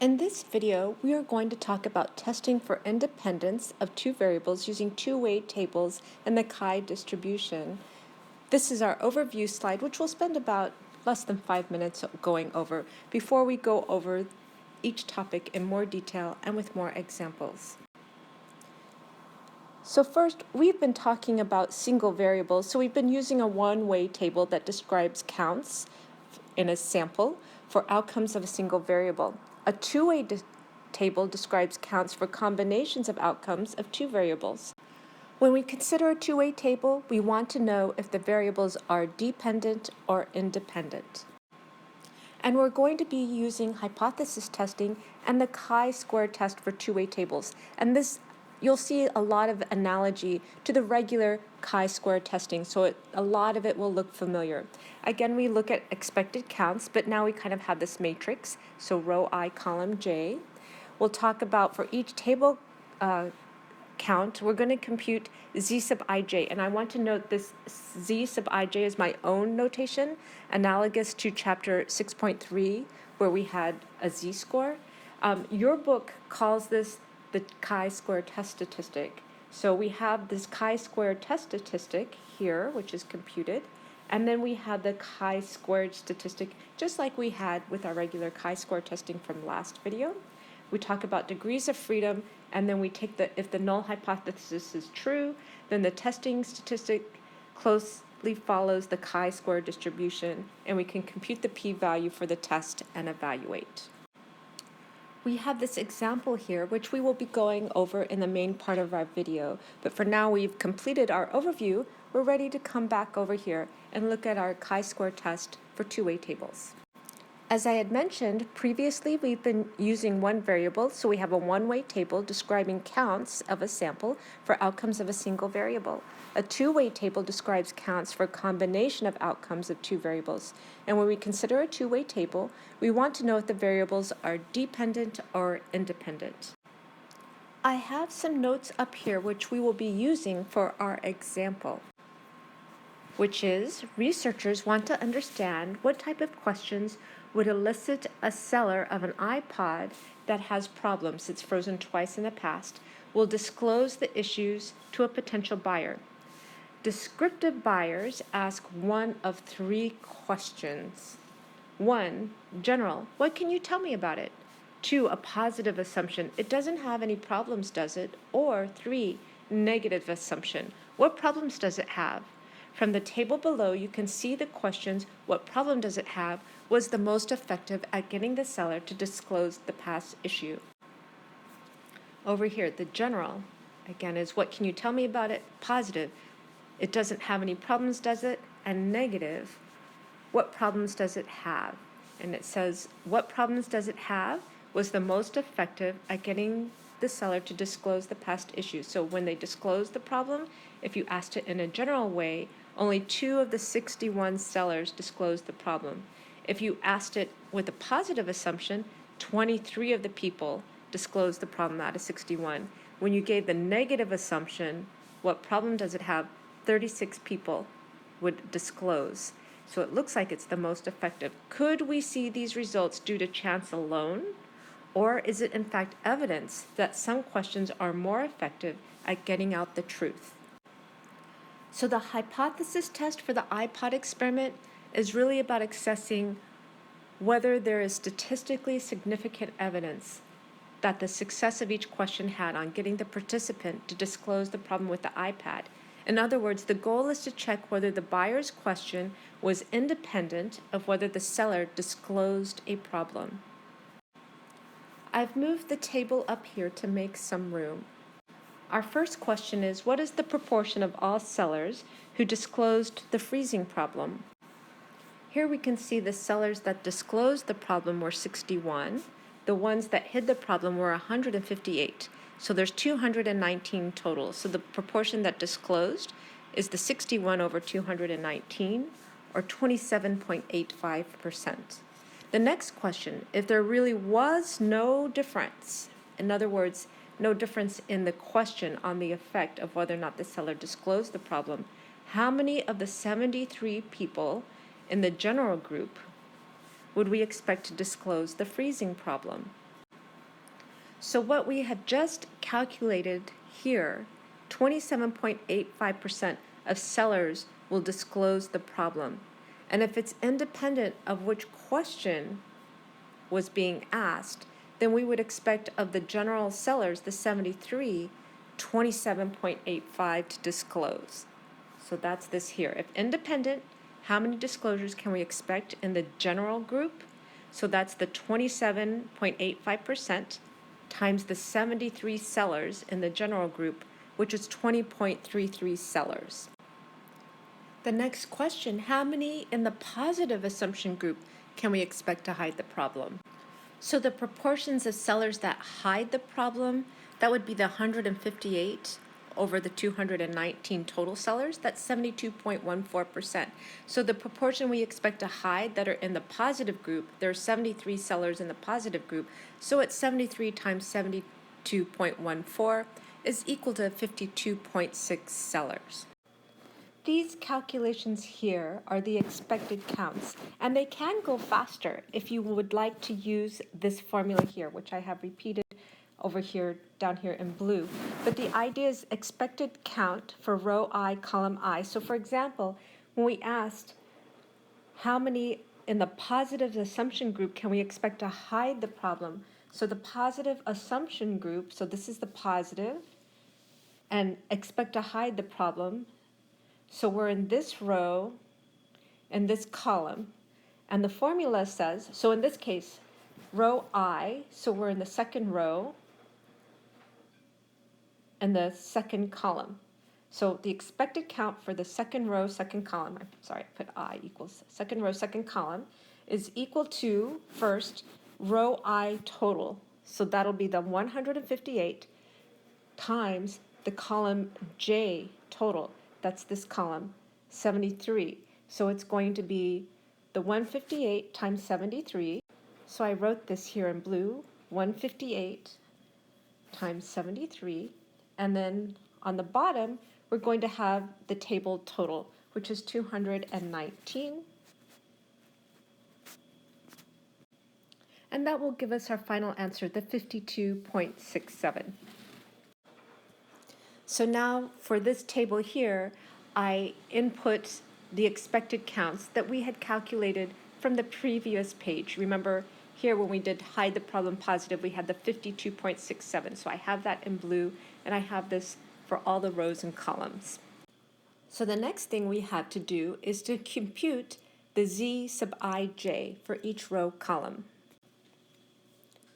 In this video, we are going to talk about testing for independence of two variables using two-way tables and the chi-distribution. This is our overview slide, which we'll spend about less than 5 minutes going over before we go over each topic in more detail and with more examples. So first, we've been talking about single variables, so we've been using a one-way table that describes counts in a sample for outcomes of a single variable. A two-way table describes counts for combinations of outcomes of two variables. When we consider a two-way table, we want to know if the variables are dependent or independent. And we're going to be using hypothesis testing and the chi-square test for two-way tables. And this, you'll see a lot of analogy to the regular chi-square testing, so a lot of it will look familiar. Again, we look at expected counts, but now we kind of have this matrix, so row I, column J. We'll talk about for each table count, we're going to compute z sub ij, and I want to note this z sub ij is my own notation, analogous to chapter 6.3, where we had a z-score. Your book calls this the chi-square test statistic. So we have this chi-square test statistic here, which is computed, and then we have the chi-squared statistic, just like we had with our regular chi-square testing from last video. We talk about degrees of freedom, and then we take if the null hypothesis is true, then the testing statistic closely follows the chi-square distribution, and we can compute the p-value for the test and evaluate. We have this example here, which we will be going over in the main part of our video, but for now we've completed our overview. We're ready to come back over here and look at our chi-square test for two-way tables. As I had mentioned previously, we've been using one variable, so we have a one-way table describing counts of a sample for outcomes of a single variable. A two-way table describes counts for a combination of outcomes of two variables. And when we consider a two-way table, we want to know if the variables are dependent or independent. I have some notes up here which we will be using for our example, which is researchers want to understand what type of questions would elicit a seller of an iPod that has problems, it's frozen twice in the past, will disclose the issues to a potential buyer. Descriptive buyers ask one of three questions. 1, general, what can you tell me about it? 2, a positive assumption, it doesn't have any problems, does it? Or 3, negative assumption, what problems does it have? From the table below, you can see the questions, what problem does it have, was the most effective at getting the seller to disclose the past issue. Over here, the general, again, is what can you tell me about it? Positive, it doesn't have any problems, does it? And negative, what problems does it have? And it says, what problems does it have was the most effective at getting the seller to disclose the past issue. So when they disclose the problem, if you asked it in a general way, only 2 of the 61 sellers disclosed the problem. If you asked it with a positive assumption, 23 of the people disclosed the problem out of 61. When you gave the negative assumption, what problem does it have, 36 people would disclose. So it looks like it's the most effective. Could we see these results due to chance alone? Or is it in fact evidence that some questions are more effective at getting out the truth? So the hypothesis test for the iPod experiment is really about assessing whether there is statistically significant evidence that the success of each question had on getting the participant to disclose the problem with the iPad. In other words, the goal is to check whether the buyer's question was independent of whether the seller disclosed a problem. I've moved the table up here to make some room. Our first question is, what is the proportion of all sellers who disclosed the freezing problem? Here we can see the sellers that disclosed the problem were 61. The ones that hid the problem were 158. So there's 219 total. So the proportion that disclosed is the 61 over 219, or 27.85%. The next question, if there really was no difference, in other words, no difference in the question on the effect of whether or not the seller disclosed the problem, how many of the 73 people in the general group would we expect to disclose the freezing problem? So what we have just calculated here, 27.85% of sellers will disclose the problem. And if it's independent of which question was being asked, then we would expect of the general sellers, the 73, 27.85 to disclose. So that's this here. If independent, how many disclosures can we expect in the general group? So that's the 27.85% times the 73 sellers in the general group, which is 20.33 sellers. The next question, how many in the positive assumption group can we expect to hide the problem? So the proportions of sellers that hide the problem, that would be the 158 over the 219 total sellers, that's 72.14%. So the proportion we expect to hide that are in the positive group, there are 73 sellers in the positive group, so it's 73 times 72.14 is equal to 52.6 sellers. These calculations here are the expected counts, and they can go faster if you would like to use this formula here, which I have repeated over here, down here in blue. But the idea is expected count for row I, column I. So for example, when we asked how many in the positive assumption group can we expect to hide the problem? So the positive assumption group, so this is the positive, and expect to hide the problem. So we're in this row and this column, and the formula says, so in this case, row I, so we're in the second row and the second column. So the expected count for the second row, second column, I'm sorry, I put I equals second row, second column, is equal to, first, row I total. So that'll be the 158 times the column J total. That's this column, 73. So it's going to be the 158 times 73. So I wrote this here in blue, 158 times 73. And then on the bottom, we're going to have the table total, which is 219. And that will give us our final answer, the 52.67. So now for this table here, I input the expected counts that we had calculated from the previous page. Remember here when we did hide the problem positive, we had the 52.67. So I have that in blue, and I have this for all the rows and columns. So the next thing we have to do is to compute the z sub ij for each row column.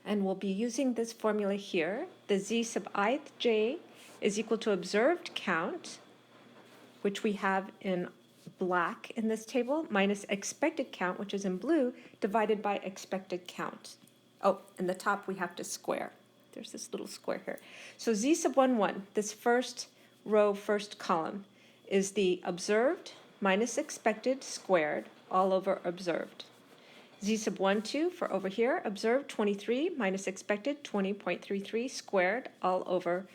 And we'll be using this formula here. The z sub ij is equal to observed count, which we have in black in this table, minus expected count, which is in blue, divided by expected count. Oh, in the top we have to square. There's this little square here. So z sub 1, this first row, first column, is the observed minus expected squared all over observed. Z sub 1, 2 for over here, observed 23 minus expected 20.33 squared all over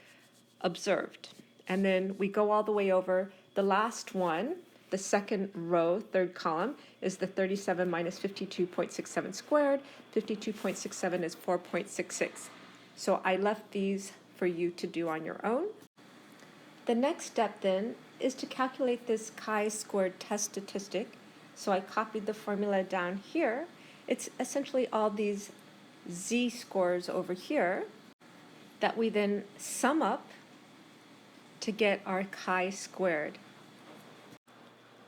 observed. And then we go all the way over. The last one, the second row, third column, is the 37 minus 52.67 squared. 52.67 is 4.66. So I left these for you to do on your own. The next step then is to calculate this chi-squared test statistic. So I copied the formula down here. It's essentially all these z-scores over here that we then sum up to get our chi-squared.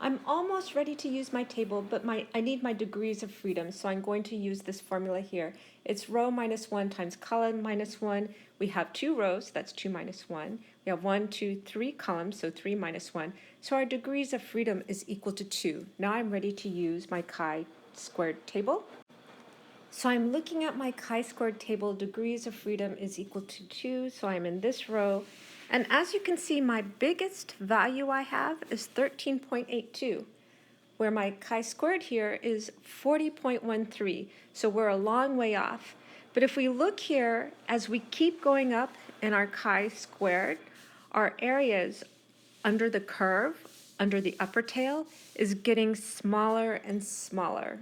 I'm almost ready to use my table, but I need my degrees of freedom, so I'm going to use this formula here. It's row minus 1 times column minus 1. We have 2 rows, that's 2 minus 1. We have 1, 2, 3 columns, so 3 minus 1. So our degrees of freedom is equal to 2. Now I'm ready to use my chi-squared table. So I'm looking at my chi-squared table. Degrees of freedom is equal to 2, so I'm in this row. And as you can see, my biggest value I have is 13.82, where my chi-squared here is 40.13, so we're a long way off. But if we look here, as we keep going up in our chi-squared, our areas under the curve, under the upper tail, is getting smaller and smaller.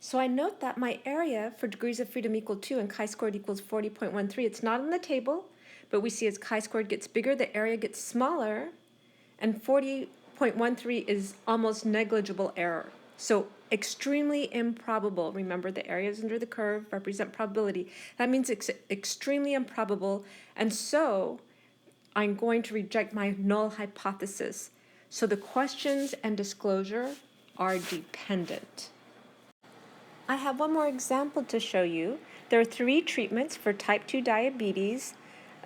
So I note that my area for degrees of freedom equal 2 and chi-squared equals 40.13. It's not on the table, but we see as chi-squared gets bigger, the area gets smaller, and 40.13 is almost negligible error. So extremely improbable. Remember, the areas under the curve represent probability. That means it's extremely improbable, and so I'm going to reject my null hypothesis. So the questions and disclosure are dependent. I have one more example to show you. There are 3 treatments for type 2 diabetes.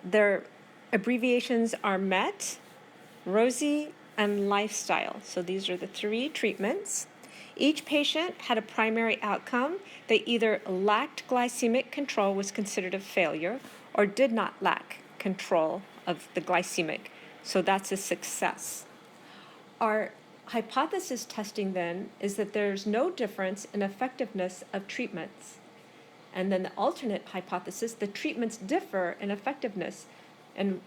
Their abbreviations are MET, ROSI, and lifestyle. So these are the 3 treatments. Each patient had a primary outcome. They either lacked glycemic control, was considered a failure, or did not lack control of the glycemic. So that's a success. Our hypothesis testing then is that there's no difference in effectiveness of treatments. And then the alternate hypothesis, the treatments differ in effectiveness. And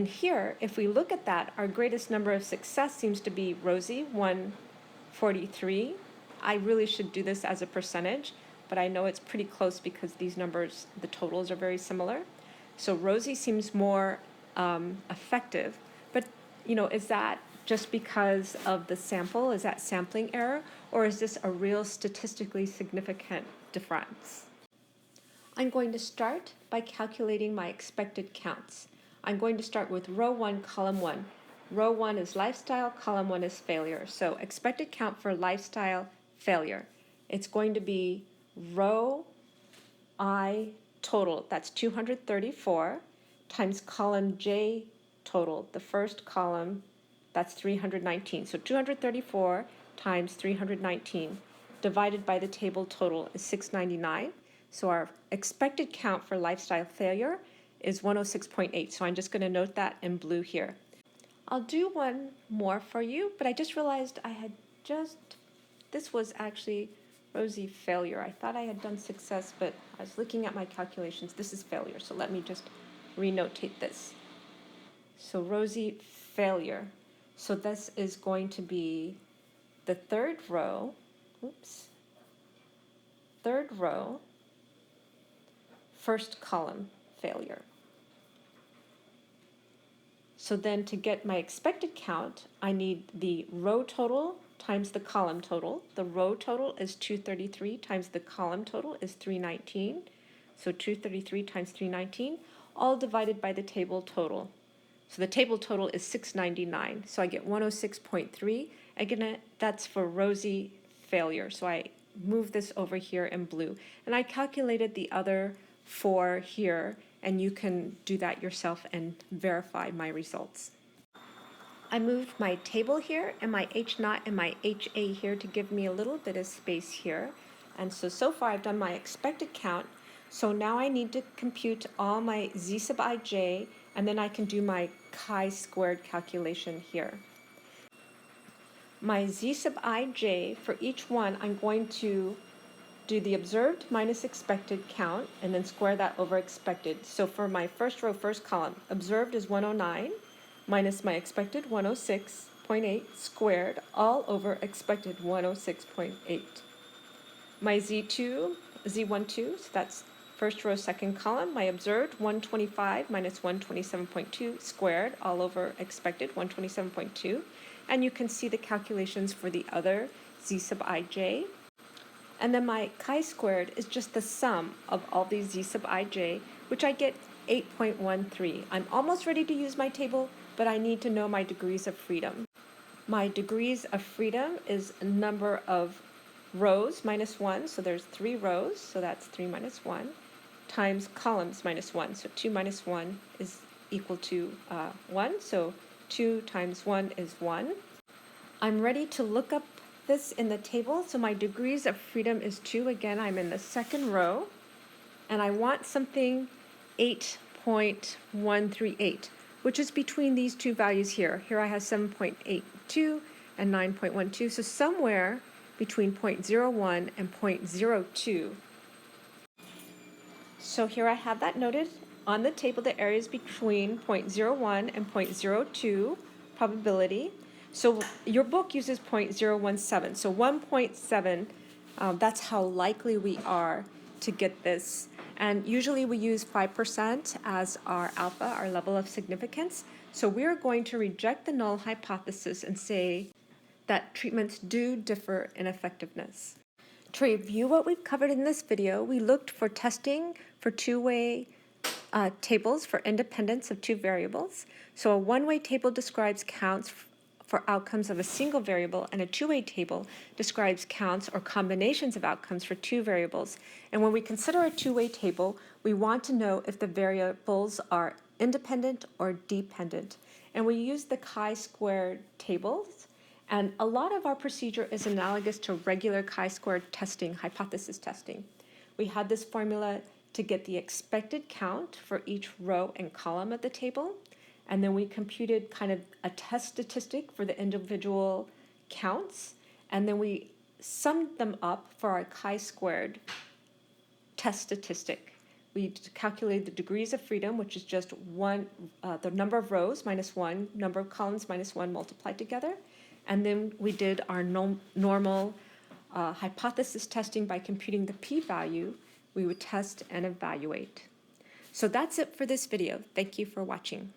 here, if we look at that, our greatest number of success seems to be ROSI, 143. I really should do this as a percentage, but I know it's pretty close because these numbers, the totals are very similar. So ROSI seems more effective, but is that just because of the sample? Is that sampling error, or is this a real statistically significant difference? I'm going to start by calculating my expected counts. I'm going to start with row 1, column 1. Row 1 is lifestyle, column 1 is failure. So expected count for lifestyle failure. It's going to be row I total, that's 234, times column J total, the first column, that's 319. So 234 times 319 divided by the table total is 699. So our expected count for lifestyle failure is 106.8. So I'm just going to note that in blue here. I'll do one more for you, but I just realized this was actually ROSI failure. I thought I had done success, but I was looking at my calculations. This is failure, so let me just renotate this. So ROSI failure. So this is going to be the third row, first column failure. So then to get my expected count, I need the row total times the column total. The row total is 233 times the column total is 319. So 233 times 319, all divided by the table total. So the table total is 699. So I get 106.3. Again, that's for ROSI failure. So I move this over here in blue. And I calculated the other 4 here, and you can do that yourself and verify my results. I moved my table here and my H0 and my HA here to give me a little bit of space here. And so far I've done my expected count. So now I need to compute all my Z sub ij, and then I can do my chi-squared calculation here. My Z sub ij, for each one, I'm going to do the observed minus expected count and then square that over expected. So for my first row, first column, observed is 109 minus my expected 106.8 squared all over expected 106.8. My Z12, so that's first row, second column, my observed 125 minus 127.2 squared all over expected 127.2. And you can see the calculations for the other Z sub ij. And then my chi-squared is just the sum of all these Z sub ij, which I get 8.13. I'm almost ready to use my table, but I need to know my degrees of freedom. My degrees of freedom is number of rows minus 1, so there's 3 rows, so that's 3 minus 1, times columns minus 1. So 2 minus 1 is equal to 1, so 2 times 1 is 1. I'm ready to look up this in the table. So my degrees of freedom is 2. Again, I'm in the second row, and I want something 8.138, which is between these two values here. Here I have 7.82 and 9.12, so somewhere between 0.01 and 0.02. So here I have that noted on the table, the areas between 0.01 and 0.02 probability. So your book uses 0.017, so 1.7 That's how likely we are to get this. And usually we use 5% as our alpha, our level of significance. So we're going to reject the null hypothesis and say that treatments do differ in effectiveness. To review what we've covered in this video, we looked for testing for two-way tables for independence of two variables. So a one-way table describes counts for outcomes of a single variable, and a two-way table describes counts or combinations of outcomes for two variables. And when we consider a two-way table, we want to know if the variables are independent or dependent. And we use the chi-square tables, and a lot of our procedure is analogous to regular chi-square testing, hypothesis testing. We had this formula to get the expected count for each row and column of the table, and then we computed kind of a test statistic for the individual counts, and then we summed them up for our chi-squared test statistic. We calculated the degrees of freedom, which is just one, the number of rows minus one, number of columns minus one multiplied together. And then we did our normal hypothesis testing by computing the p-value. We would test and evaluate. So that's it for this video. Thank you for watching.